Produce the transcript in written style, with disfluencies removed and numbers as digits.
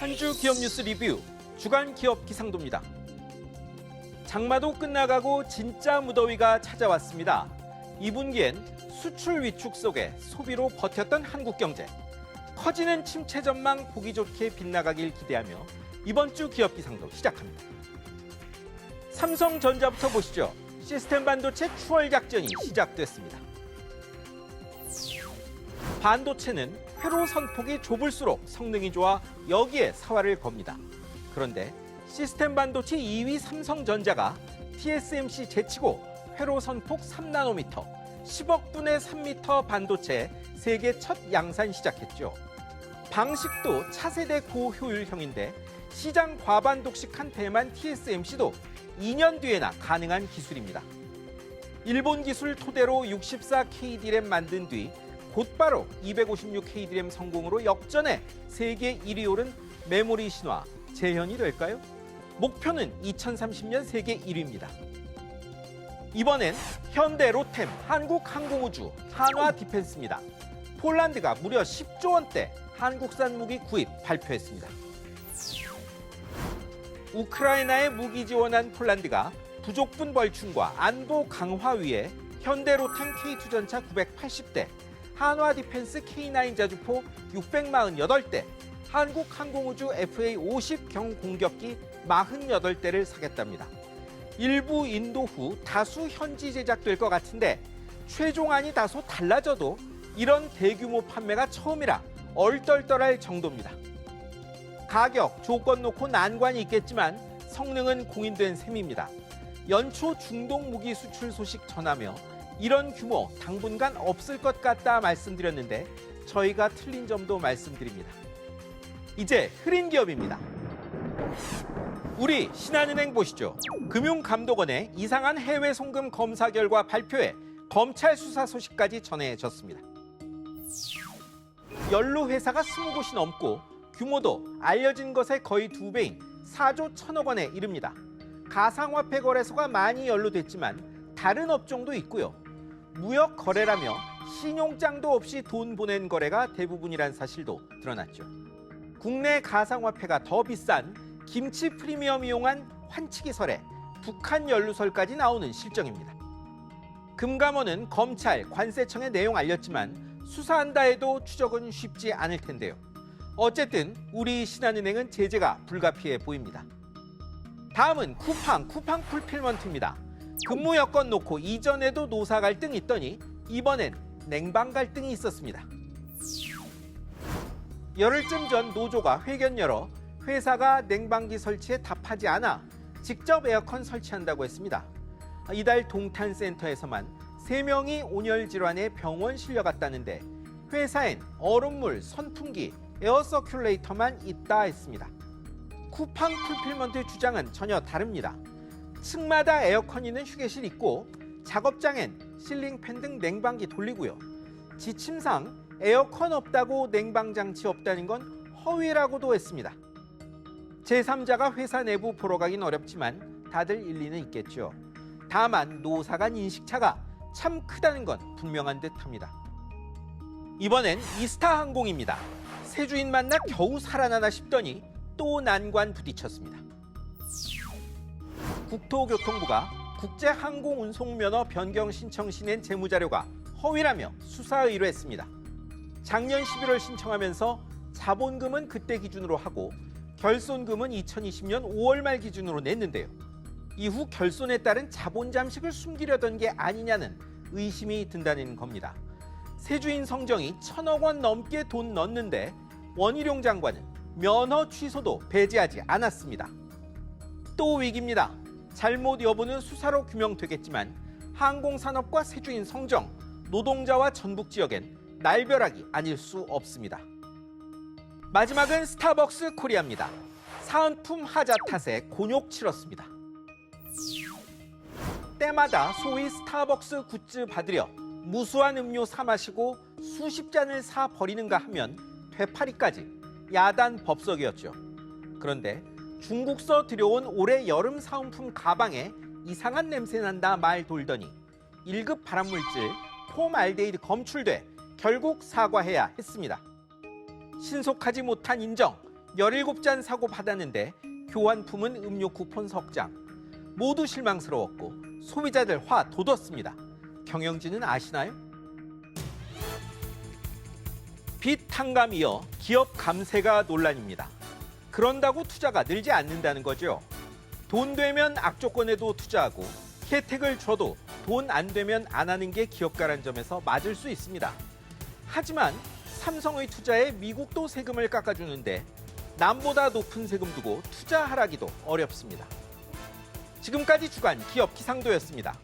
한 주 기업 뉴스 리뷰 주간 기업 기상도입니다. 장마도 끝나가고 진짜 무더위가 찾아왔습니다. 2분기엔 수출 위축 속에 소비로 버텼던 한국 경제. 커지는 침체 전망 보기 좋게 빗나가길 기대하며 이번 주 기업 기상도 시작합니다. 삼성전자부터 보시죠. 시스템 반도체 추월 작전이 시작됐습니다. 반도체는 회로 선폭이 좁을수록 성능이 좋아 여기에 사활을 겁니다. 그런데 시스템 반도체 2위 삼성전자가 TSMC 제치고 회로 선폭 3나노미터, 10억 분의 3미터 반도체 세계 첫 양산 시작했죠. 방식도 차세대 고효율형인데 시장 과반 독식한 대만 TSMC도 2년 뒤에나 가능한 기술입니다. 일본 기술 토대로 64K D램 만든 뒤 곧바로 256K D램 성공으로 역전해 세계 1위 오른 메모리 신화 재현이 될까요? 목표는 2030년 세계 1위입니다. 이번엔 현대 로템, 한국항공우주, 한화디펜스입니다. 폴란드가 무려 10조 원대 한국산 무기 구입 발표했습니다. 우크라이나에 무기 지원한 폴란드가 부족분 벌충과 안보 강화 위해 현대 로템 K2 전차 980대, 한화디펜스 K9 자주포 648대, 한국항공우주 FA-50 경공격기 48대를 사겠답니다. 일부 인도 후 다수 현지 제작될 것 같은데 최종안이 다소 달라져도 이런 대규모 판매가 처음이라 얼떨떨할 정도입니다. 가격, 조건 놓고 난관이 있겠지만 성능은 공인된 셈입니다. 연초 중동 무기 수출 소식 전하며 이런 규모 당분간 없을 것 같다 말씀드렸는데 저희가 틀린 점도 말씀드립니다. 이제 흐린 기업입니다. 우리 신한은행 보시죠. 금융감독원의 이상한 해외 송금 검사 결과 발표에 검찰 수사 소식까지 전해졌습니다. 연루 회사가 20곳이 넘고 규모도 알려진 것의 거의 2배인 4조 1천억 원에 이릅니다. 가상화폐 거래소가 많이 연루됐지만 다른 업종도 있고요. 무역 거래라며 신용장도 없이 돈 보낸 거래가 대부분이란 사실도 드러났죠. 국내 가상화폐가 더 비싼 김치 프리미엄 이용한 환치기설에 북한 연루설까지 나오는 실정입니다. 금감원은 검찰, 관세청의 내용 알렸지만 수사한다 해도 추적은 쉽지 않을 텐데요. 어쨌든 우리 신한은행은 제재가 불가피해 보입니다. 다음은 쿠팡 풀필먼트입니다. 근무 여건 놓고 이전에도 노사 갈등이 있더니 이번엔 냉방 갈등이 있었습니다. 열흘쯤 전 노조가 회견 열어 회사가 냉방기 설치에 답하지 않아 직접 에어컨 설치한다고 했습니다. 이달 동탄센터에서만 3명이 온열 질환에 병원 실려갔다는데 회사엔 얼음물, 선풍기, 에어서큘레이터만 있다 했습니다. 쿠팡 풀필먼트의 주장은 전혀 다릅니다. 층마다 에어컨 있는 휴게실 있고 작업장엔 실링팬 등 냉방기 돌리고요. 지침상 에어컨 없다고 냉방장치 없다는 건 허위라고도 했습니다. 제3자가 회사 내부 보러 가긴 어렵지만 다들 일리는 있겠죠. 다만 노사 간 인식차가 참 크다는 건 분명한 듯합니다. 이번엔 이스타항공입니다. 새 주인 만나 겨우 살아나나 싶더니 또 난관 부딪혔습니다. 국토교통부가 국제항공운송면허 변경 신청 시 낸 재무자료가 허위라며 수사 의뢰했습니다. 작년 11월 신청하면서 자본금은 그때 기준으로 하고 결손금은 2020년 5월 말 기준으로 냈는데요. 이후 결손에 따른 자본 잠식을 숨기려던 게 아니냐는 의심이 든다는 겁니다. 세주인 성정이 1,000억 원 넘게 돈 넣었는데 원희룡 장관은 면허 취소도 배제하지 않았습니다. 또 위기입니다. 잘못 여부는 수사로 규명되겠지만 항공산업과 세주인 성정, 노동자와 전북 지역엔 날벼락이 아닐 수 없습니다. 마지막은 스타벅스 코리아입니다. 사은품 하자 탓에 곤욕 치렀습니다. 때마다 소위 스타벅스 굿즈 받으려 무수한 음료 사 마시고 수십 잔을 사 버리는가 하면 되팔이까지 야단 법석이었죠. 그런데 중국서 들여온 올해 여름 사은품 가방에 이상한 냄새 난다 말 돌더니 1급 발암물질 폼알데히드 검출돼 결국 사과해야 했습니다. 신속하지 못한 인정, 17잔 사고 받았는데 교환품은 음료 쿠폰 석 장. 모두 실망스러웠고 소비자들 화 돋웠습니다. 경영진은 아시나요? 빚 탕감 이어 기업 감세가 논란입니다. 그런다고 투자가 늘지 않는다는 거죠. 돈 되면 악조건에도 투자하고 혜택을 줘도 돈 안 되면 안 하는 게 기업가란 점에서 맞을 수 있습니다. 하지만 삼성의 투자에 미국도 세금을 깎아주는데 남보다 높은 세금 두고 투자하라기도 어렵습니다. 지금까지 주간 기업 기상도였습니다.